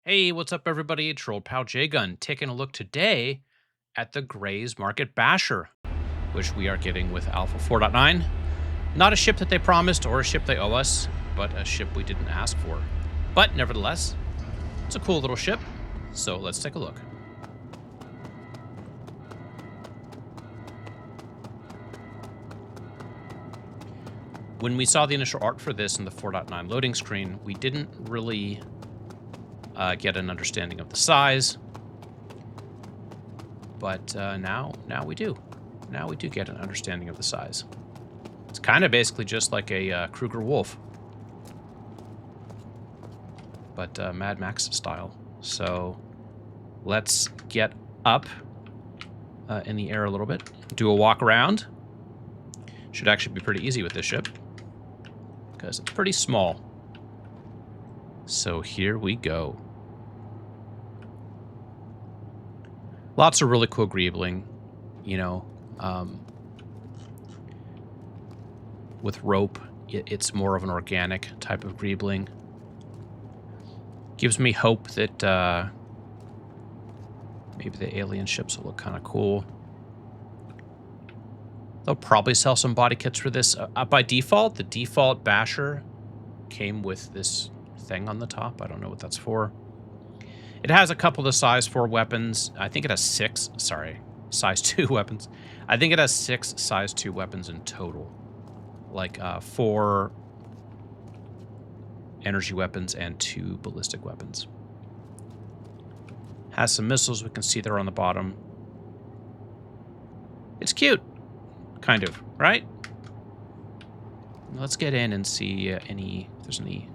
Hey, what's up, everybody? It's your old pal J-Gun taking a look today at the Gray's Market Basher, which we are getting with Alpha 4.9. Not a ship that they promised or a ship they owe us, but a ship we didn't ask for. But nevertheless, it's a cool little ship, so let's take a look. When we saw the initial art for this in the 4.9 loading screen, we didn't really get an understanding of the size, but now we do. Now we do get an understanding of the size. It's kind of basically just like a Kruger Wolf, but Mad Max style. So let's get up in the air a little bit, do a walk around. Should actually be pretty easy with this ship because it's pretty small. So here we go. Lots of really cool greebling, you know. With rope, it's more of an organic type of greebling. Gives me hope that maybe the alien ships will look kind of cool. They'll probably sell some body kits for this. By default, the default Basher came with this thing on the top. I don't know what that's for. It has a couple of size 4 weapons. I think it has 6, sorry, size 2 weapons. I think it has 6 size 2 weapons in total. Like 4 energy weapons and 2 ballistic weapons. Has some missiles we can see there on the bottom. It's cute, kind of, right? Let's get in and see if there's any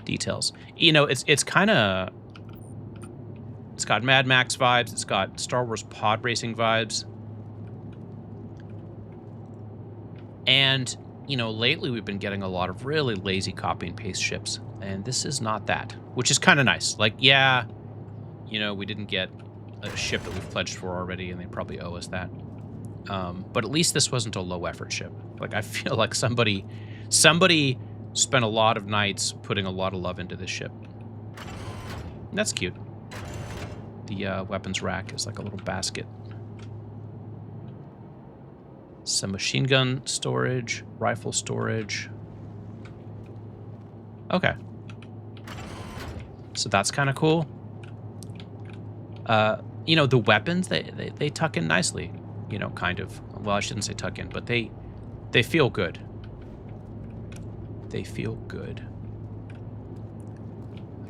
details. You know, it's kind of... It's got Mad Max vibes. It's got Star Wars pod racing vibes. And, you know, lately we've been getting a lot of really lazy copy and paste ships. And this is not that, which is kind of nice. Like, yeah, you know, we didn't get a ship that we've pledged for already, and they probably owe us that. But at least this wasn't a low effort ship. Like, I feel like somebody spent a lot of nights putting a lot of love into this ship. And that's cute. The weapons rack is like a little basket. Some machine gun storage, rifle storage. Okay. So that's kind of cool. You know, the weapons, they tuck in nicely. You know, kind of. Well, I shouldn't say tuck in, but they feel good. They feel good.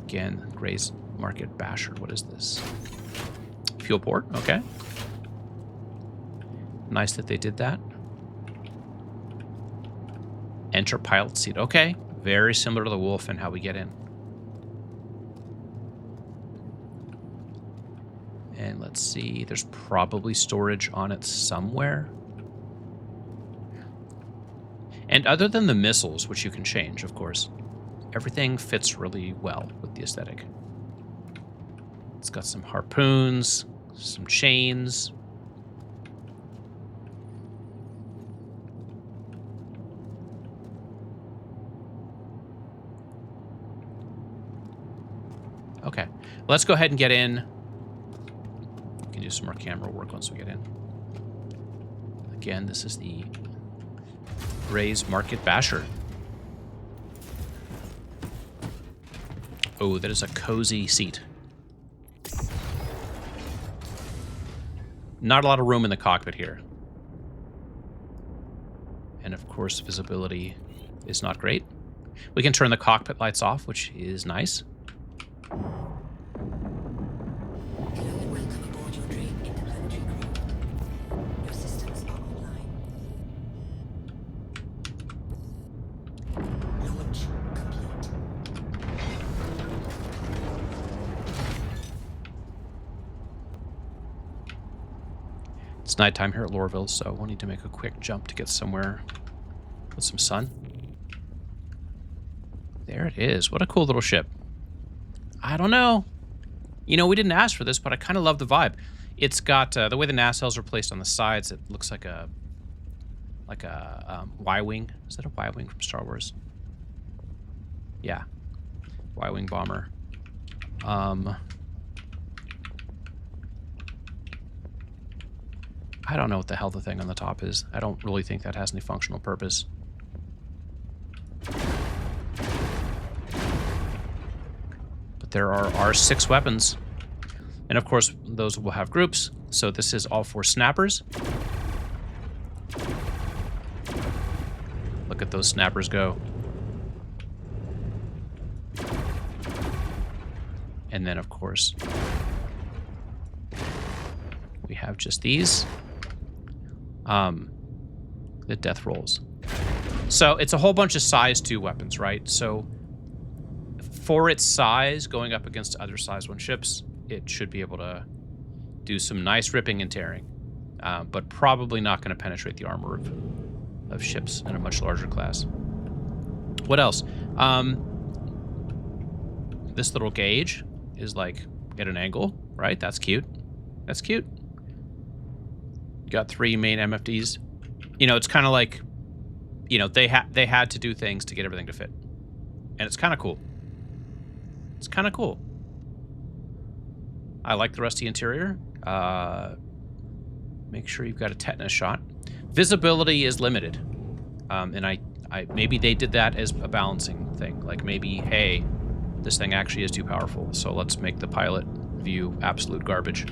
Again, Gray's Market Basher. What is this? Fuel port. Okay. Nice that they did that. Enter pilot seat. Okay. Very similar to the Wolf and how we get in. And let's see. There's probably storage on it somewhere. And other than the missiles, which you can change, of course, everything fits really well with the aesthetic. It's got some harpoons, some chains. Okay, let's go ahead and get in. We can do some more camera work once we get in. Again, this is the Gray's Market Basher. Oh, that is a cozy seat. Not a lot of room in the cockpit here. And of course, visibility is not great. We can turn the cockpit lights off, which is nice. It's nighttime here at Lorville, so we'll need to make a quick jump to get somewhere with some sun. There it is. What a cool little ship. I don't know. You know, we didn't ask for this, but I kind of love the vibe. It's got the way the nacelles are placed on the sides. It looks like a Y-wing. Is that a Y-wing from Star Wars? Yeah, Y-wing bomber. I don't know what the hell the thing on the top is. I don't really think that has any functional purpose. But there are 6 weapons. And of course, those will have groups. So this is all for snappers. Look at those snappers go. And then, of course, we have just these. The death rolls. So it's a whole bunch of size 2 weapons, right? So for its size, going up against other size 1 ships, it should be able to do some nice ripping and tearing. But probably not going to penetrate the armor of ships in a much larger class. What else? This little gauge is like at an angle, right? That's cute. That's cute. Got 3 main MFDs. You know, it's kind of like, you know, they had to do things to get everything to fit. And it's kind of cool. It's kind of cool. I like the rusty interior. Make sure you've got a tetanus shot. Visibility is limited. And I maybe they did that as a balancing thing. Like maybe, hey, this thing actually is too powerful, so let's make the pilot view absolute garbage.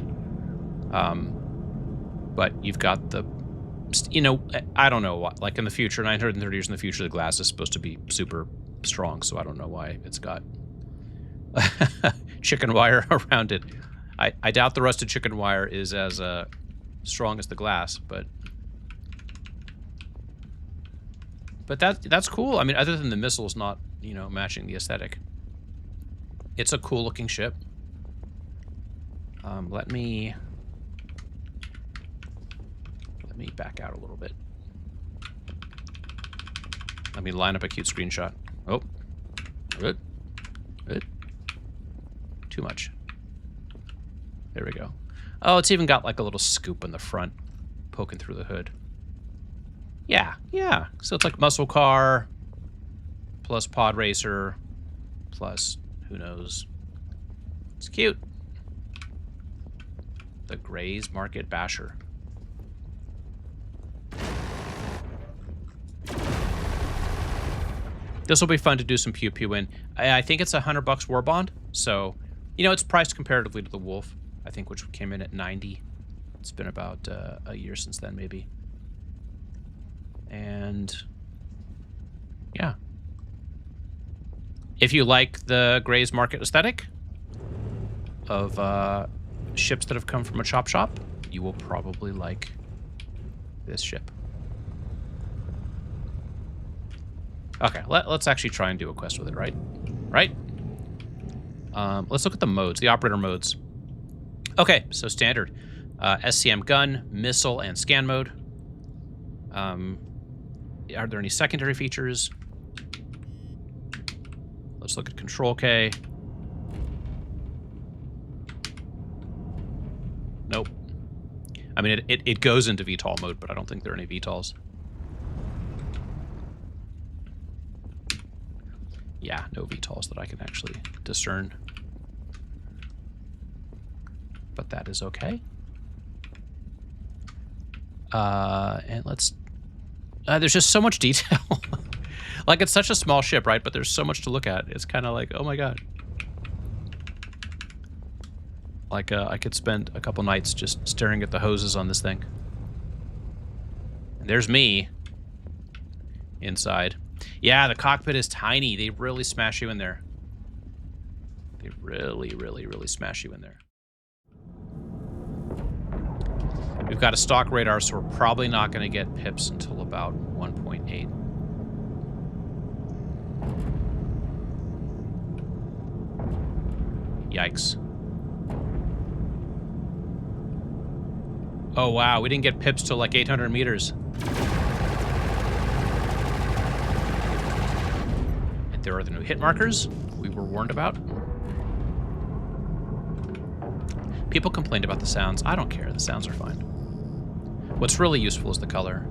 But you've got the, you know, I don't know what, like in the future, 930 years in the future, the glass is supposed to be super strong, so I don't know why it's got chicken wire around it. I doubt the rusted chicken wire is as strong as the glass, but that's cool. I mean, other than the missiles not, you know, matching the aesthetic. It's a cool looking ship. Let me back out a little bit. Let me line up a cute screenshot. Oh, good. Too much. There we go. Oh, it's even got like a little scoop in the front, poking through the hood. Yeah. So it's like muscle car, plus pod racer, plus who knows. It's cute. The Gray's Market Basher. This will be fun to do some pew pew in. I think it's $100 war bond, so you know it's priced comparatively to the Wolf, I think, which came in at 90. It's been about a year since then, maybe. And yeah, if you like the Gray's Market aesthetic of ships that have come from a chop shop, you will probably like this ship. Okay, let's actually try and do a quest with it, right? Let's look at the modes, the operator modes. Okay, so standard. SCM gun, missile, and scan mode. Are there any secondary features? Let's look at control K. Nope. I mean, it goes into VTOL mode, but I don't think there are any VTOLs. Yeah, no VTOLs that I can actually discern. But that is okay. And let's... there's just so much detail. Like, it's such a small ship, right? But there's so much to look at. It's kind of like, oh my god. Like, I could spend a couple nights just staring at the hoses on this thing. And there's me. Inside. Yeah, the cockpit is tiny. They really smash you in there. They really, really, really smash you in there. We've got a stock radar, so we're probably not going to get pips until about 1.8. Yikes. Oh, wow. We didn't get pips till like 800 meters. And there are the new hit markers we were warned about. People complained about the sounds. I don't care. The sounds are fine. What's really useful is the color.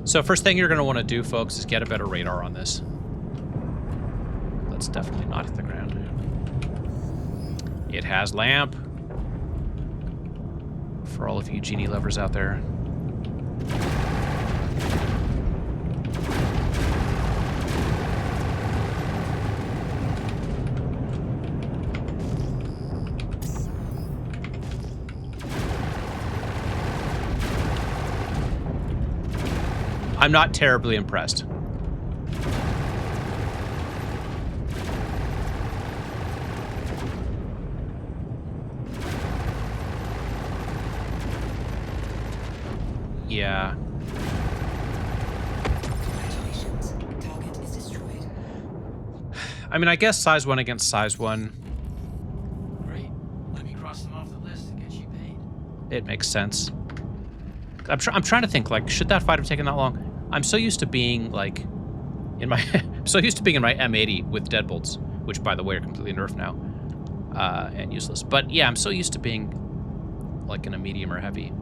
So first thing you're going to want to do, folks, is get a better radar on this. Let's definitely not hit the ground. It has lamp. For all of you genie lovers out there. I'm not terribly impressed. Yeah. Congratulations. Target is destroyed. I mean, I guess size 1 against size 1. Great. Let me cross them off the list and get you paid. It makes sense. I'm trying to think, like, should that fight have taken that long? I'm so used to being, like, in my... I'm so used to being in my M80 with deadbolts, which, by the way, are completely nerfed now. And useless. But, yeah, I'm so used to being, like, in a medium or heavy.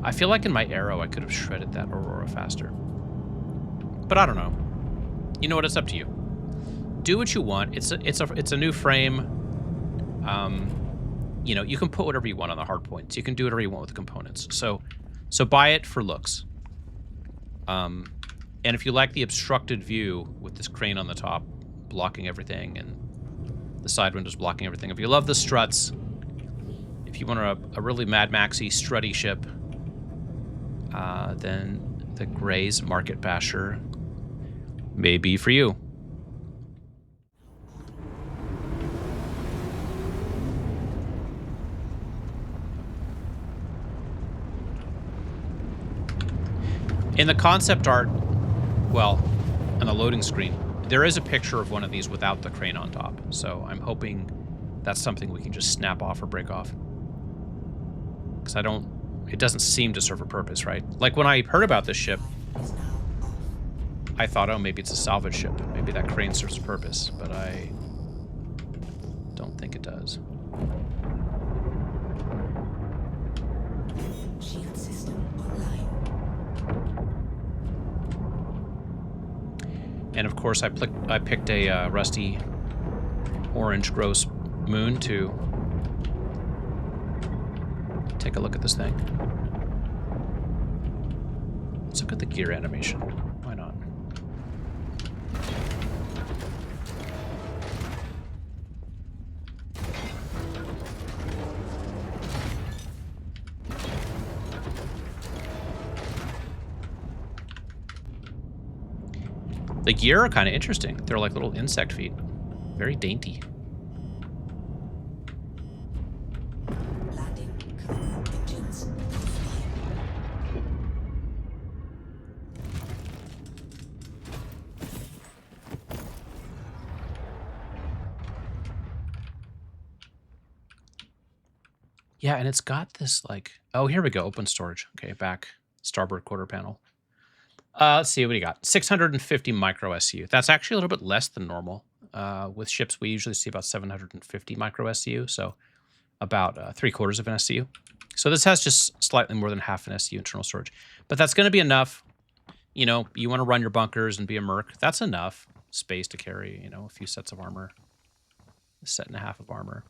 I feel like in my arrow, I could have shredded that Aurora faster. But I don't know. You know what? It's up to you. Do what you want. It's a new frame. You know, you can put whatever you want on the hard points. You can do whatever you want with the components. So buy it for looks. And if you like the obstructed view with this crane on the top blocking everything and the side windows blocking everything, if you love the struts, if you want a really Mad Maxy strutty ship, then the Gray's Market Basher may be for you. In the concept art, well, on the loading screen, there is a picture of one of these without the crane on top. So I'm hoping that's something we can just snap off or break off. Because it doesn't seem to serve a purpose, right? Like when I heard about this ship, I thought, oh, maybe it's a salvage ship. Maybe that crane serves a purpose, but I don't think it does. Shield system online. And of course, I picked a rusty orange gross moon to take a look at this thing. Let's look at the gear animation. Why not? The gear are kind of interesting. They're like little insect feet. Very dainty. Landing. Engines. Yeah, and it's got this like... Oh, here we go. Open storage. Okay, back. Starboard quarter panel. Let's see what we got. 650 micro SU. That's actually a little bit less than normal. With ships, we usually see about 750 micro SU, so about 3/4 of an SU. So this has just slightly more than half an SU internal storage. But that's going to be enough. You know, you want to run your bunkers and be a merc. That's enough space to carry, you know, a few sets of armor. A set and a half of armor.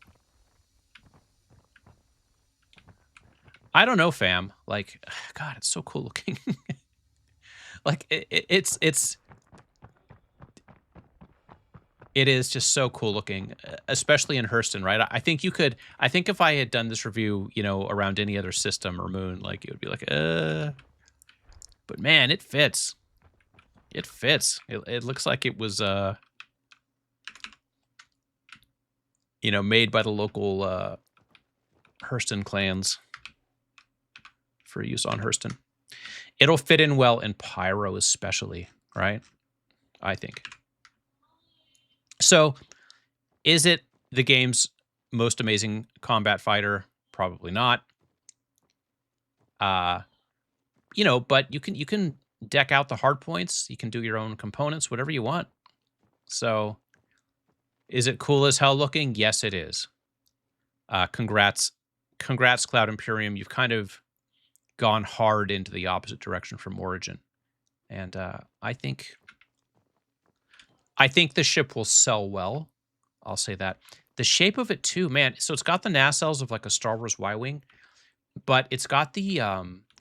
I don't know, fam. Like, God, it's so cool looking. Like it is just so cool looking, especially in Hurston, right? I think if I had done this review, you know, around any other system or moon, like it would be like, but man, it fits. It fits. It looks like it was, you know, made by the local Hurston clans for use on Hurston. It'll fit in well in Pyro especially, right? I think. So, is it the game's most amazing combat fighter? Probably not. You know, but you can deck out the hard points. You can do your own components, whatever you want. So, is it cool as hell looking? Yes, it is. Congrats, Cloud Imperium. You've kind of gone hard into the opposite direction from Origin. And I think the ship will sell well. I'll say that. The shape of it too, man. So it's got the nacelles of like a Star Wars Y-wing, but it's got the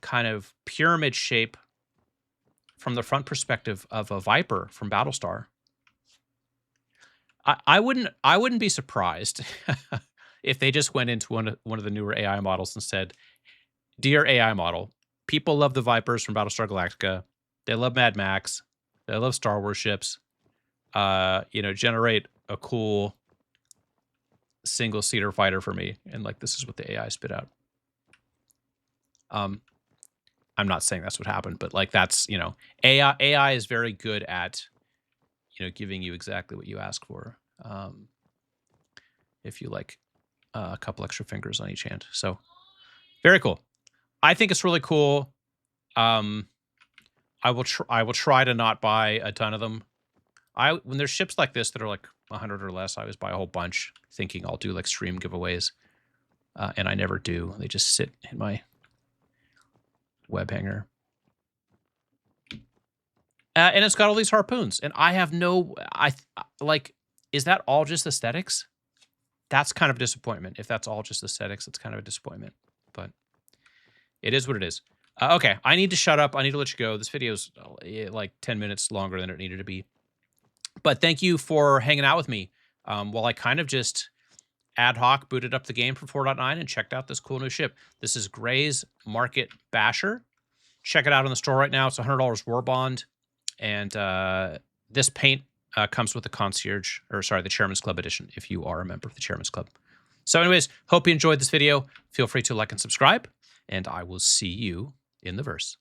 kind of pyramid shape from the front perspective of a Viper from Battlestar. I wouldn't be surprised if they just went into one of the newer AI models and said, "Dear AI model, people love the Vipers from Battlestar Galactica. They love Mad Max. They love Star Wars ships. Generate a cool single-seater fighter for me." And like, this is what the AI spit out. I'm not saying that's what happened, but like, that's, AI is very good at, giving you exactly what you ask for. If you like a couple extra fingers on each hand. So very cool. I think it's really cool. I will try to not buy a ton of them. When there's ships like this that are like 100 or less, I always buy a whole bunch thinking I'll do like stream giveaways. And I never do. They just sit in my web hanger. And it's got all these harpoons. And I have is that all just aesthetics? That's kind of a disappointment. If that's all just aesthetics, it's kind of a disappointment. But it is what it is. Okay, I need to shut up. I need to let you go. This video's like 10 minutes longer than it needed to be. But thank you for hanging out with me while I kind of just ad hoc booted up the game for 4.9 and checked out this cool new ship. This is Gray's Market Basher. Check it out in the store right now. It's $100 war bond. And this paint comes with the the Chairman's Club edition if you are a member of the Chairman's Club. So anyways, hope you enjoyed this video. Feel free to like and subscribe, and I will see you in the verse.